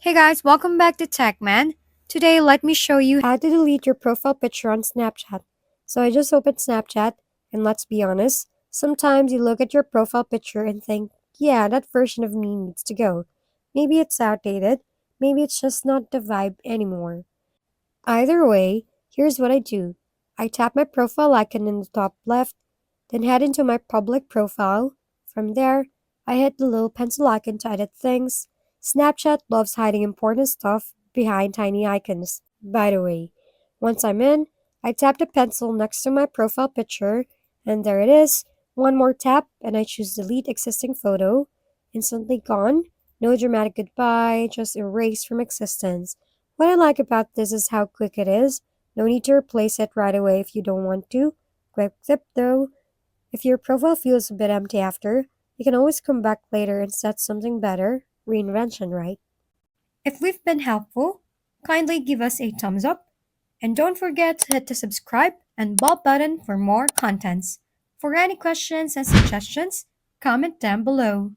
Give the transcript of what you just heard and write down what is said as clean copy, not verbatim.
Hey guys, welcome back to TechMan. Today, let me show you how to delete your profile picture on Snapchat. So I just opened Snapchat, and let's be honest, sometimes you look at your profile picture and think, yeah, that version of me needs to go. Maybe it's outdated, maybe it's just not the vibe anymore. Either way, here's what I do. I tap my profile icon in the top left, then head into my public profile. From there, I hit the little pencil icon to edit things. Snapchat loves hiding important stuff behind tiny icons. By the way, once I'm in, I tap the pencil next to my profile picture, and there it is. One more tap, and I choose delete existing photo. Instantly gone. No dramatic goodbye, just erased from existence. What I like about this is how quick it is. No need to replace it right away if you don't want to. Quick tip though, if your profile feels a bit empty after, you can always come back later and set something better. Reinvention, right? If we've been helpful, kindly give us a thumbs up and don't forget to hit the subscribe and bell button for more contents. For any questions and suggestions, comment down below.